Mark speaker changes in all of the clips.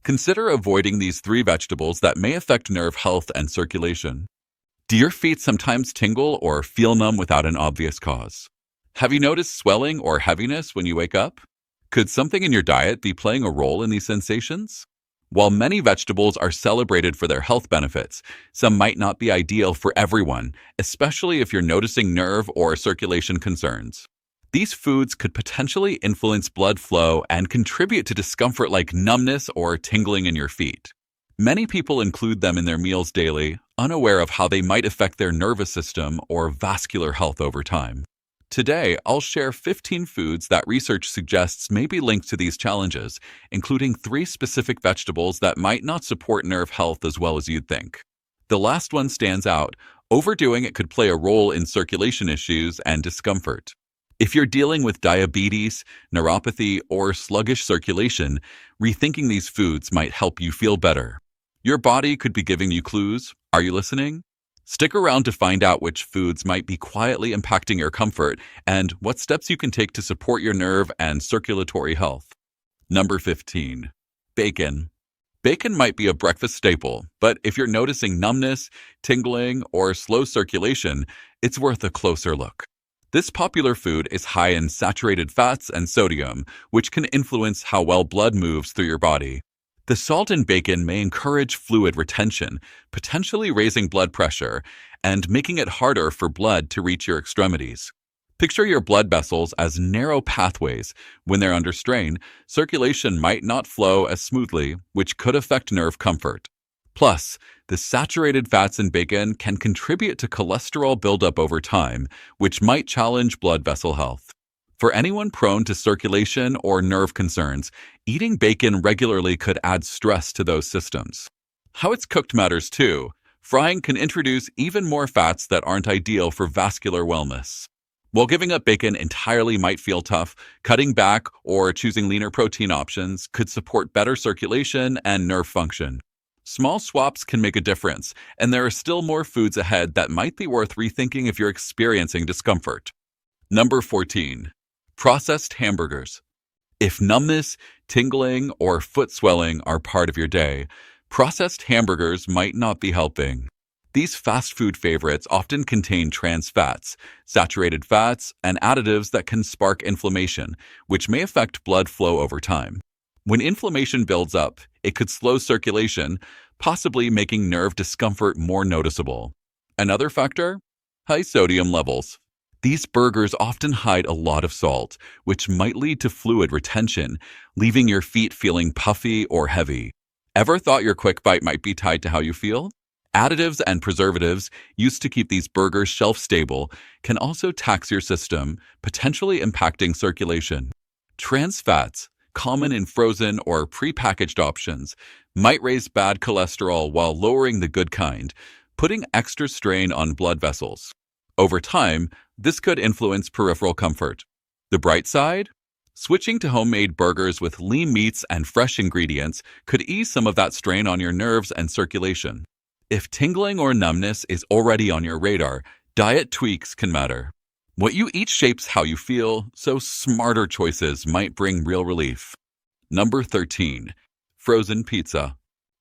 Speaker 1: Consider avoiding these three vegetables that may affect nerve health and circulation. Do your feet sometimes tingle or feel numb without an obvious cause? Have you noticed swelling or heaviness when you wake up? Could something in your diet be playing a role in these sensations? While many vegetables are celebrated for their health benefits, some might not be ideal for everyone, especially if you're noticing nerve or circulation concerns. These foods could potentially influence blood flow and contribute to discomfort like numbness or tingling in your feet. Many people include them in their meals daily, unaware of how they might affect their nervous system or vascular health over time. Today, I'll share 15 foods that research suggests may be linked to these challenges, including 3 specific vegetables that might not support nerve health as well as you'd think. The last one stands out. Overdoing it could play a role in circulation issues and discomfort. If you're dealing with diabetes, neuropathy, or sluggish circulation, rethinking these foods might help you feel better. Your body could be giving you clues. Are you listening? Stick around to find out which foods might be quietly impacting your comfort and what steps you can take to support your nerve and circulatory health. Number 15. Bacon. Bacon might be a breakfast staple, but if you're noticing numbness, tingling, or slow circulation, it's worth a closer look. This popular food is high in saturated fats and sodium, which can influence how well blood moves through your body. The salt in bacon may encourage fluid retention, potentially raising blood pressure and making it harder for blood to reach your extremities. Picture your blood vessels as narrow pathways. When they're under strain, circulation might not flow as smoothly, which could affect nerve comfort. Plus, the saturated fats in bacon can contribute to cholesterol buildup over time, which might challenge blood vessel health. For anyone prone to circulation or nerve concerns, eating bacon regularly could add stress to those systems. How it's cooked matters too. Frying can introduce even more fats that aren't ideal for vascular wellness. While giving up bacon entirely might feel tough, cutting back or choosing leaner protein options could support better circulation and nerve function. Small swaps can make a difference, and there are still more foods ahead that might be worth rethinking if you're experiencing discomfort. Number 14. Processed hamburgers. If numbness, tingling, or foot swelling are part of your day, processed hamburgers might not be helping. These fast food favorites often contain trans fats, saturated fats, and additives that can spark inflammation, which may affect blood flow over time. When inflammation builds up, it could slow circulation, possibly making nerve discomfort more noticeable. Another factor? High sodium levels. These burgers often hide a lot of salt, which might lead to fluid retention, leaving your feet feeling puffy or heavy. Ever thought your quick bite might be tied to how you feel? Additives and preservatives used to keep these burgers shelf-stable can also tax your system, potentially impacting circulation. Trans fats, common in frozen or prepackaged options, might raise bad cholesterol while lowering the good kind, putting extra strain on blood vessels. Over time, this could influence peripheral comfort. The bright side? Switching to homemade burgers with lean meats and fresh ingredients could ease some of that strain on your nerves and circulation. If tingling or numbness is already on your radar, diet tweaks can matter. What you eat shapes how you feel, so smarter choices might bring real relief. Number 13. Frozen pizza.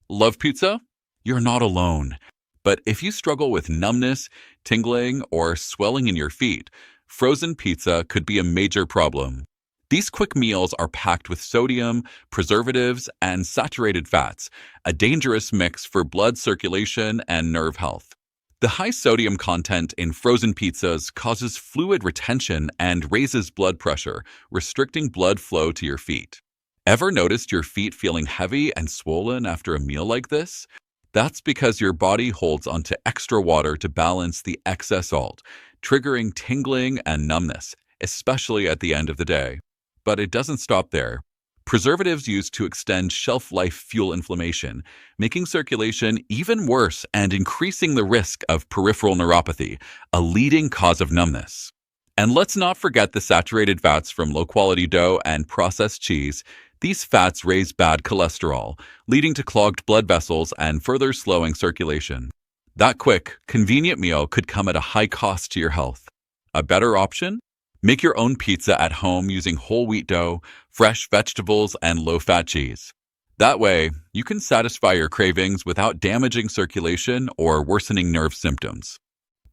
Speaker 1: Love pizza? You're not alone. But if you struggle with numbness, tingling, or swelling in your feet, frozen pizza could be a major problem. These quick meals are packed with sodium, preservatives, and saturated fats, a dangerous mix for blood circulation and nerve health. The high sodium content in frozen pizzas causes fluid retention and raises blood pressure, restricting blood flow to your feet. Ever noticed your feet feeling heavy and swollen after a meal like this? That's because your body holds onto extra water to balance the excess salt, triggering tingling and numbness, especially at the end of the day. But it doesn't stop there. Preservatives used to extend shelf life fuel inflammation, making circulation even worse and increasing the risk of peripheral neuropathy, a leading cause of numbness. And let's not forget the saturated fats from low-quality dough and processed cheese. These fats raise bad cholesterol, leading to clogged blood vessels and further slowing circulation. That quick, convenient meal could come at a high cost to your health. A better option? Make your own pizza at home using whole wheat dough, fresh vegetables, and low-fat cheese. That way, you can satisfy your cravings without damaging circulation or worsening nerve symptoms.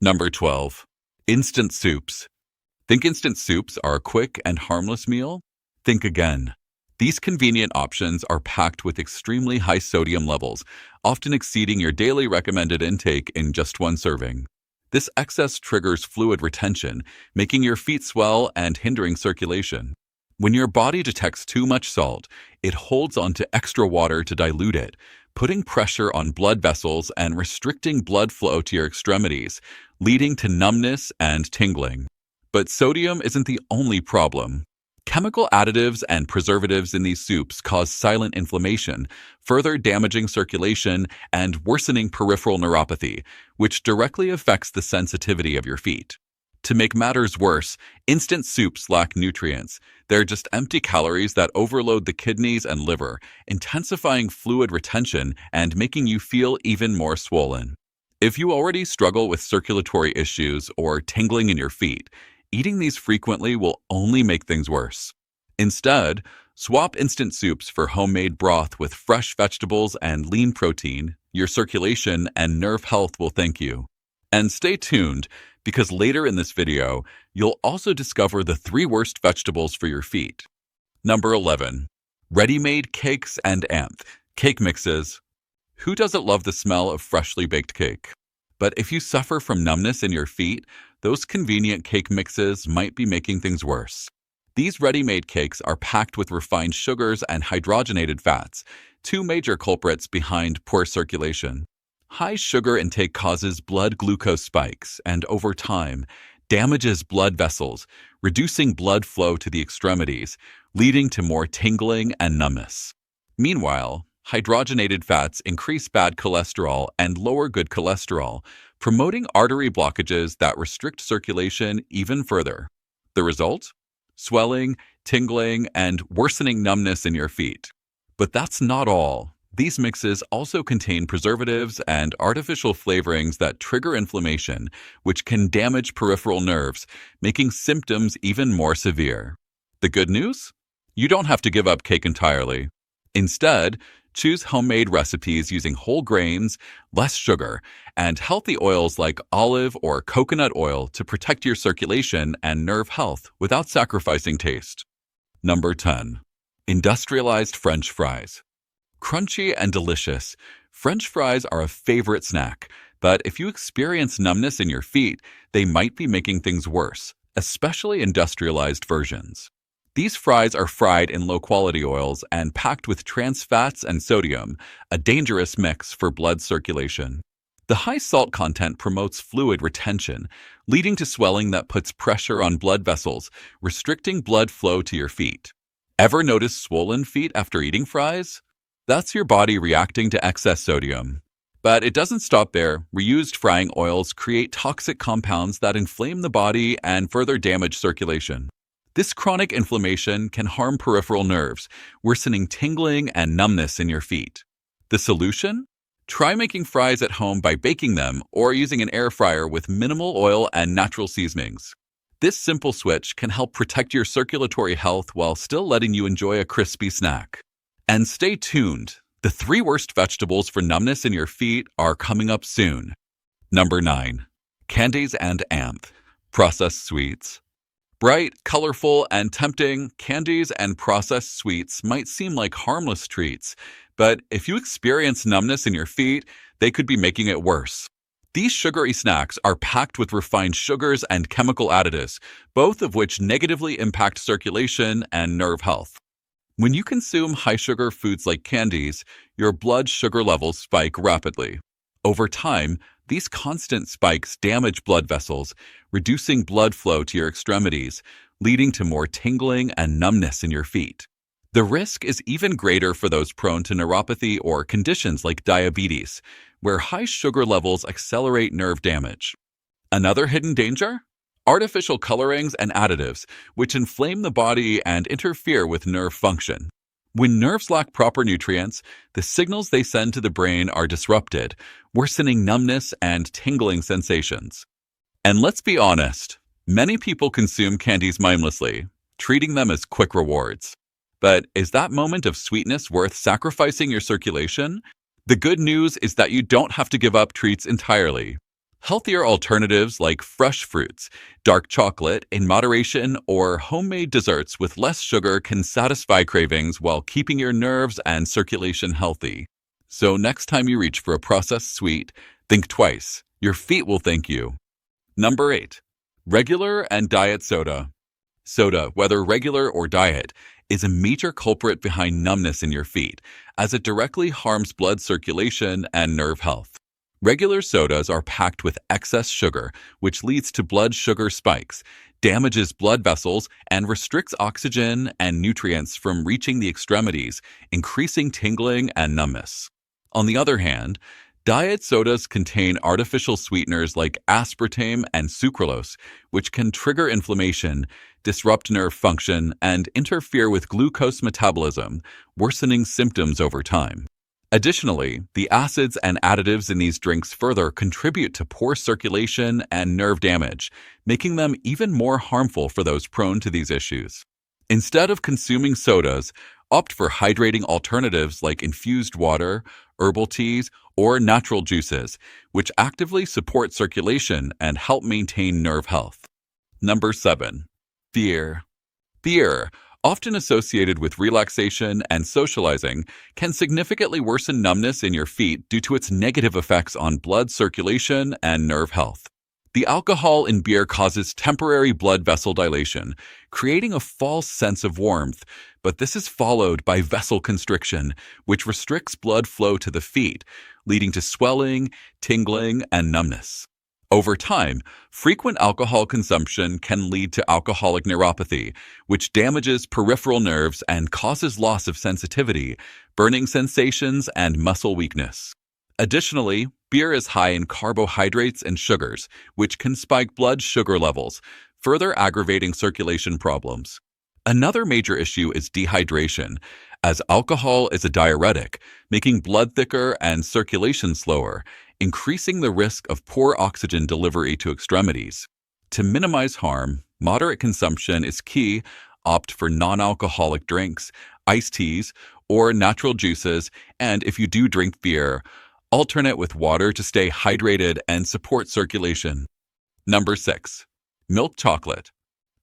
Speaker 1: Number 12. Instant soups. Think instant soups are a quick and harmless meal? Think again. These convenient options are packed with extremely high sodium levels, often exceeding your daily recommended intake in just one serving. This excess triggers fluid retention, making your feet swell and hindering circulation. When your body detects too much salt, it holds onto extra water to dilute it, putting pressure on blood vessels and restricting blood flow to your extremities, leading to numbness and tingling. But sodium isn't the only problem. Chemical additives and preservatives in these soups cause silent inflammation, further damaging circulation and worsening peripheral neuropathy, which directly affects the sensitivity of your feet. To make matters worse, instant soups lack nutrients. They're just empty calories that overload the kidneys and liver, intensifying fluid retention and making you feel even more swollen. If you already struggle with circulatory issues or tingling in your feet, eating these frequently will only make things worse. Instead, swap instant soups for homemade broth with fresh vegetables and lean protein. Your circulation and nerve health will thank you. And stay tuned, because later in this video, you'll also discover the 3 worst vegetables for your feet. Number 11. Ready-made cakes and cake mixes. Who doesn't love the smell of freshly baked cake? But if you suffer from numbness in your feet, those convenient cake mixes might be making things worse. These ready-made cakes are packed with refined sugars and hydrogenated fats, 2 major culprits behind poor circulation. High sugar intake causes blood glucose spikes and, over time, damages blood vessels, reducing blood flow to the extremities, leading to more tingling and numbness. Meanwhile, hydrogenated fats increase bad cholesterol and lower good cholesterol, promoting artery blockages that restrict circulation even further. The result? Swelling, tingling, and worsening numbness in your feet. But that's not all. These mixes also contain preservatives and artificial flavorings that trigger inflammation, which can damage peripheral nerves, making symptoms even more severe. The good news? You don't have to give up cake entirely. Instead, choose homemade recipes using whole grains, less sugar, and healthy oils like olive or coconut oil to protect your circulation and nerve health without sacrificing taste. Number 10. Industrialized French fries. Crunchy and delicious, French fries are a favorite snack, but if you experience numbness in your feet, they might be making things worse, especially industrialized versions. These fries are fried in low-quality oils and packed with trans fats and sodium, a dangerous mix for blood circulation. The high salt content promotes fluid retention, leading to swelling that puts pressure on blood vessels, restricting blood flow to your feet. Ever notice swollen feet after eating fries? That's your body reacting to excess sodium. But it doesn't stop there. Reused frying oils create toxic compounds that inflame the body and further damage circulation. This chronic inflammation can harm peripheral nerves, worsening tingling and numbness in your feet. The solution? Try making fries at home by baking them or using an air fryer with minimal oil and natural seasonings. This simple switch can help protect your circulatory health while still letting you enjoy a crispy snack. And stay tuned. The 3 worst vegetables for numbness in your feet are coming up soon. Number 9. Candies and processed sweets. Bright, colorful, and tempting, candies and processed sweets might seem like harmless treats, but if you experience numbness in your feet, they could be making it worse. These sugary snacks are packed with refined sugars and chemical additives, both of which negatively impact circulation and nerve health. When you consume high-sugar foods like candies, your blood sugar levels spike rapidly. Over time, these constant spikes damage blood vessels, reducing blood flow to your extremities, leading to more tingling and numbness in your feet. The risk is even greater for those prone to neuropathy or conditions like diabetes, where high sugar levels accelerate nerve damage. Another hidden danger? Artificial colorings and additives, which inflame the body and interfere with nerve function. When nerves lack proper nutrients, the signals they send to the brain are disrupted, worsening numbness and tingling sensations. And let's be honest, many people consume candies mindlessly, treating them as quick rewards. But is that moment of sweetness worth sacrificing your circulation? The good news is that you don't have to give up treats entirely. Healthier alternatives like fresh fruits, dark chocolate in moderation, or homemade desserts with less sugar can satisfy cravings while keeping your nerves and circulation healthy. So next time you reach for a processed sweet, think twice. Your feet will thank you. Number 8. Regular and diet soda. Soda, whether regular or diet, is a major culprit behind numbness in your feet, as it directly harms blood circulation and nerve health. Regular sodas are packed with excess sugar, which leads to blood sugar spikes, damages blood vessels, and restricts oxygen and nutrients from reaching the extremities, increasing tingling and numbness. On the other hand, diet sodas contain artificial sweeteners like aspartame and sucralose, which can trigger inflammation, disrupt nerve function, and interfere with glucose metabolism, worsening symptoms over time. Additionally, the acids and additives in these drinks further contribute to poor circulation and nerve damage, making them even more harmful for those prone to these issues. Instead of consuming sodas, opt for hydrating alternatives like infused water, herbal teas, or natural juices, which actively support circulation and help maintain nerve health. Number 7. Beer. Beer, often associated with relaxation and socializing, can significantly worsen numbness in your feet due to its negative effects on blood circulation and nerve health. The alcohol in beer causes temporary blood vessel dilation, creating a false sense of warmth, but this is followed by vessel constriction, which restricts blood flow to the feet, leading to swelling, tingling, and numbness. Over time, frequent alcohol consumption can lead to alcoholic neuropathy, which damages peripheral nerves and causes loss of sensitivity, burning sensations, and muscle weakness. Additionally, beer is high in carbohydrates and sugars, which can spike blood sugar levels, further aggravating circulation problems. Another major issue is dehydration, as alcohol is a diuretic, making blood thicker and circulation slower, increasing the risk of poor oxygen delivery to extremities. To minimize harm, moderate consumption is key. Opt for non-alcoholic drinks, iced teas, or natural juices, and if you do drink beer, alternate with water to stay hydrated and support circulation. Number 6. Milk chocolate.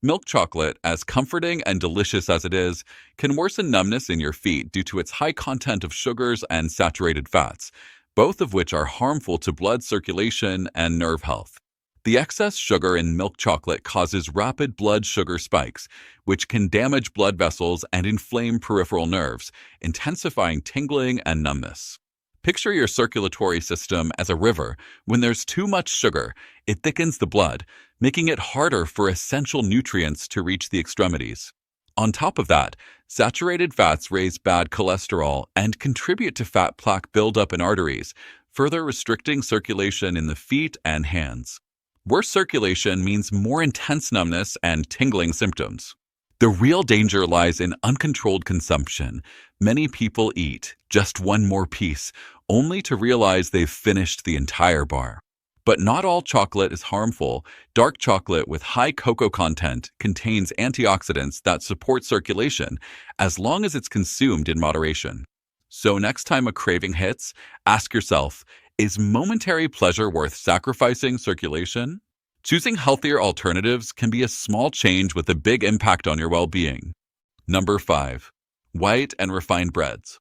Speaker 1: Milk chocolate, as comforting and delicious as it is, can worsen numbness in your feet due to its high content of sugars and saturated fats, both of which are harmful to blood circulation and nerve health. The excess sugar in milk chocolate causes rapid blood sugar spikes, which can damage blood vessels and inflame peripheral nerves, intensifying tingling and numbness. Picture your circulatory system as a river. When there's too much sugar, it thickens the blood, making it harder for essential nutrients to reach the extremities. On top of that, saturated fats raise bad cholesterol and contribute to fat plaque buildup in arteries, further restricting circulation in the feet and hands. Worse circulation means more intense numbness and tingling symptoms. The real danger lies in uncontrolled consumption. Many people eat just one more piece, only to realize they've finished the entire bar. But not all chocolate is harmful. Dark chocolate with high cocoa content contains antioxidants that support circulation, as long as it's consumed in moderation. So next time a craving hits, ask yourself, is momentary pleasure worth sacrificing circulation? Choosing healthier alternatives can be a small change with a big impact on your well-being. Number 5. White and refined breads.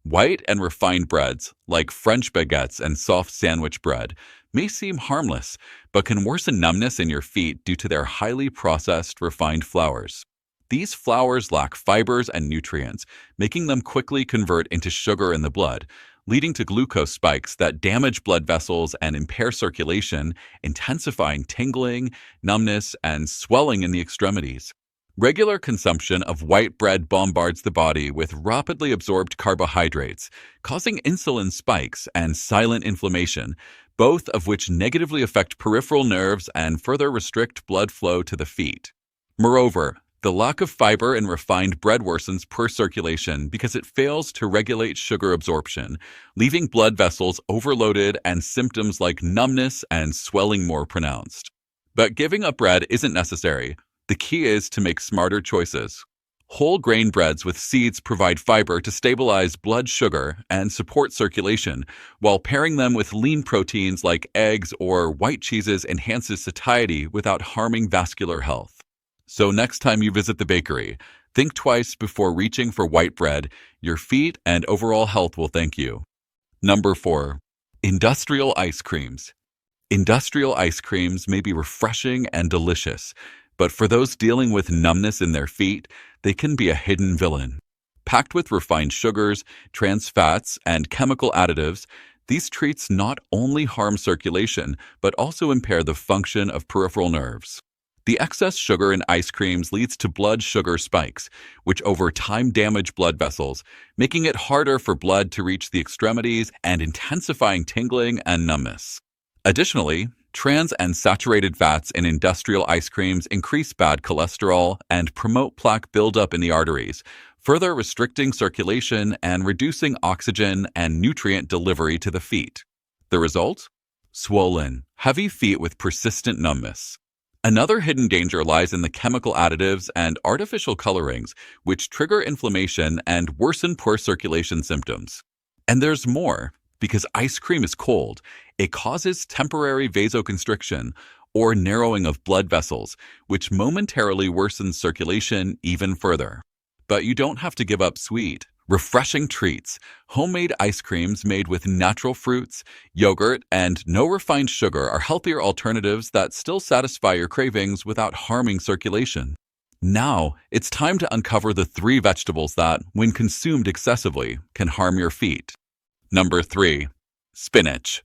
Speaker 1: White and refined breads, like French baguettes and soft sandwich bread, may seem harmless, but can worsen numbness in your feet due to their highly processed, refined flours. These flours lack fibers and nutrients, making them quickly convert into sugar in the blood, leading to glucose spikes that damage blood vessels and impair circulation, intensifying tingling, numbness, and swelling in the extremities. Regular consumption of white bread bombards the body with rapidly absorbed carbohydrates, causing insulin spikes and silent inflammation, both of which negatively affect peripheral nerves and further restrict blood flow to the feet. Moreover, the lack of fiber in refined bread worsens poor circulation because it fails to regulate sugar absorption, leaving blood vessels overloaded and symptoms like numbness and swelling more pronounced. But giving up bread isn't necessary. The key is to make smarter choices. Whole grain breads with seeds provide fiber to stabilize blood sugar and support circulation, while pairing them with lean proteins like eggs or white cheeses enhances satiety without harming vascular health. So next time you visit the bakery, think twice before reaching for white bread. Your feet and overall health will thank you. Number 4. Industrial ice creams. Industrial ice creams may be refreshing and delicious, but for those dealing with numbness in their feet, they can be a hidden villain. Packed with refined sugars, trans fats, and chemical additives, these treats not only harm circulation, but also impair the function of peripheral nerves. The excess sugar in ice creams leads to blood sugar spikes, which over time damage blood vessels, making it harder for blood to reach the extremities and intensifying tingling and numbness. Additionally, trans and saturated fats in industrial ice creams increase bad cholesterol and promote plaque buildup in the arteries, further restricting circulation and reducing oxygen and nutrient delivery to the feet. The result? Swollen, heavy feet with persistent numbness. Another hidden danger lies in the chemical additives and artificial colorings, which trigger inflammation and worsen poor circulation symptoms. And there's more. Because ice cream is cold, it causes temporary vasoconstriction, or narrowing of blood vessels, which momentarily worsens circulation even further. But you don't have to give up sweet, refreshing treats. Homemade ice creams made with natural fruits, yogurt, and no refined sugar are healthier alternatives that still satisfy your cravings without harming circulation. Now, it's time to uncover the 3 vegetables that, when consumed excessively, can harm your feet. Number 3. Spinach.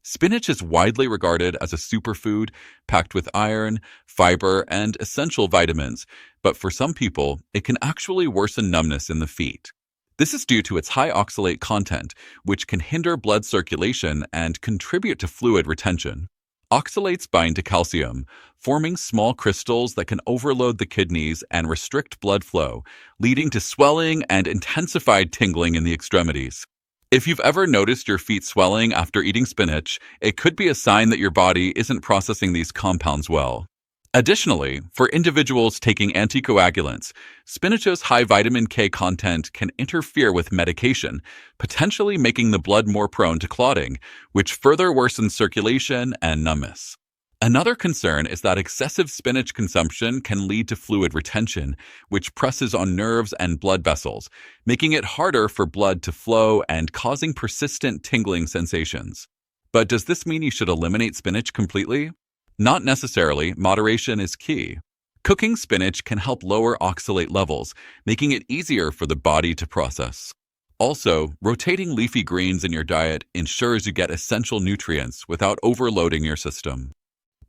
Speaker 1: Spinach is widely regarded as a superfood packed with iron, fiber, and essential vitamins, but for some people, it can actually worsen numbness in the feet. This is due to its high oxalate content, which can hinder blood circulation and contribute to fluid retention. Oxalates bind to calcium, forming small crystals that can overload the kidneys and restrict blood flow, leading to swelling and intensified tingling in the extremities. If you've ever noticed your feet swelling after eating spinach, it could be a sign that your body isn't processing these compounds well. Additionally, for individuals taking anticoagulants, spinach's high vitamin K content can interfere with medication, potentially making the blood more prone to clotting, which further worsens circulation and numbness. Another concern is that excessive spinach consumption can lead to fluid retention, which presses on nerves and blood vessels, making it harder for blood to flow and causing persistent tingling sensations. But does this mean you should eliminate spinach completely? Not necessarily. Moderation is key. Cooking spinach can help lower oxalate levels, making it easier for the body to process. Also, rotating leafy greens in your diet ensures you get essential nutrients without overloading your system.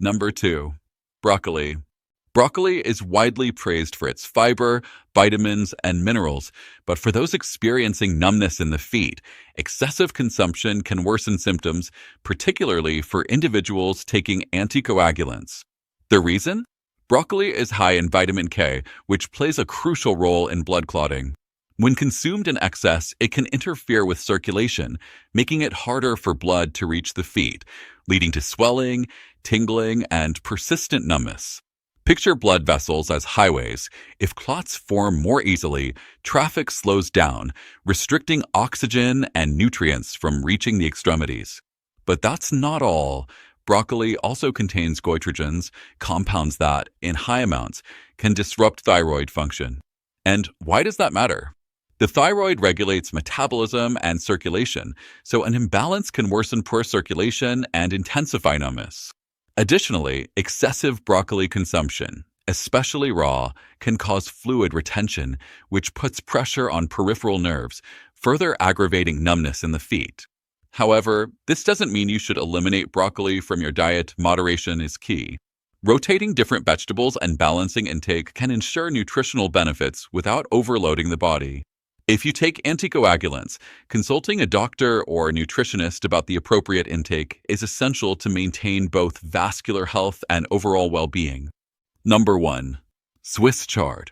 Speaker 1: Number 2. Broccoli. Broccoli is widely praised for its fiber, vitamins, and minerals, but for those experiencing numbness in the feet, excessive consumption can worsen symptoms, particularly for individuals taking anticoagulants. The reason? Broccoli is high in vitamin K, which plays a crucial role in blood clotting. When consumed in excess, it can interfere with circulation, making it harder for blood to reach the feet, leading to swelling, tingling, and persistent numbness. Picture blood vessels as highways. If clots form more easily, traffic slows down, restricting oxygen and nutrients from reaching the extremities. But that's not all. Broccoli also contains goitrogens, compounds that, in high amounts, can disrupt thyroid function. And why does that matter? The thyroid regulates metabolism and circulation, so an imbalance can worsen poor circulation and intensify numbness. Additionally, excessive broccoli consumption, especially raw, can cause fluid retention, which puts pressure on peripheral nerves, further aggravating numbness in the feet. However, this doesn't mean you should eliminate broccoli from your diet. Moderation is key. Rotating different vegetables and balancing intake can ensure nutritional benefits without overloading the body. If you take anticoagulants, consulting a doctor or a nutritionist about the appropriate intake is essential to maintain both vascular health and overall well-being. Number 1. Swiss chard.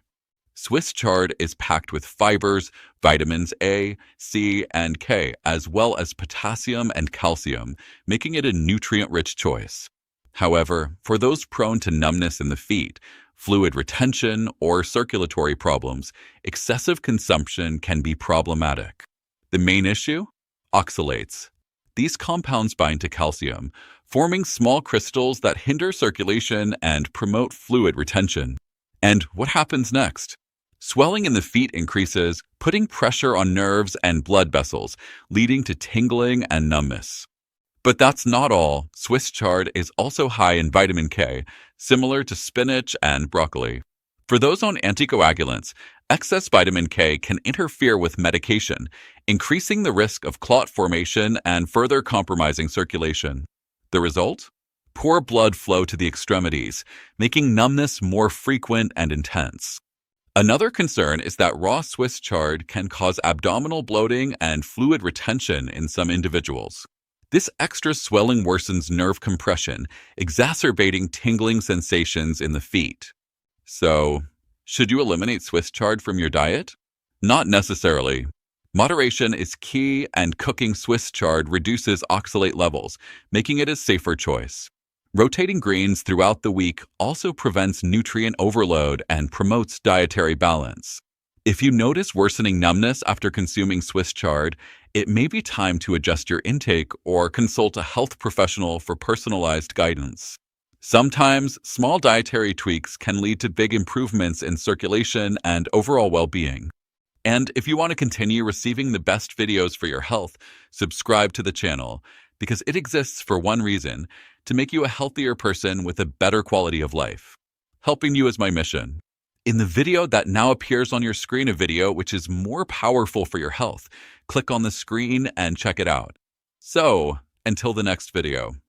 Speaker 1: Swiss chard is packed with fibers, vitamins A, C, and K, as well as potassium and calcium, making it a nutrient-rich choice. However, for those prone to numbness in the feet, fluid retention, or circulatory problems, excessive consumption can be problematic. The main issue? Oxalates. These compounds bind to calcium, forming small crystals that hinder circulation and promote fluid retention. And what happens next? Swelling in the feet increases, putting pressure on nerves and blood vessels, leading to tingling and numbness. But that's not all. Swiss chard is also high in vitamin K, similar to spinach and broccoli. For those on anticoagulants, excess vitamin K can interfere with medication, increasing the risk of clot formation and further compromising circulation. The result? Poor blood flow to the extremities, making numbness more frequent and intense. Another concern is that raw Swiss chard can cause abdominal bloating and fluid retention in some individuals. This extra swelling worsens nerve compression, exacerbating tingling sensations in the feet. So, should you eliminate Swiss chard from your diet? Not necessarily. Moderation is key, and cooking Swiss chard reduces oxalate levels, making it a safer choice. Rotating greens throughout the week also prevents nutrient overload and promotes dietary balance. If you notice worsening numbness after consuming Swiss chard, it may be time to adjust your intake or consult a health professional for personalized guidance. Sometimes, small dietary tweaks can lead to big improvements in circulation and overall well-being. And if you want to continue receiving the best videos for your health, subscribe to the channel, because it exists for one reason: to make you a healthier person with a better quality of life. Helping you is my mission. In the video that now appears on your screen, a video which is more powerful for your health, click on the screen and check it out. So, until the next video.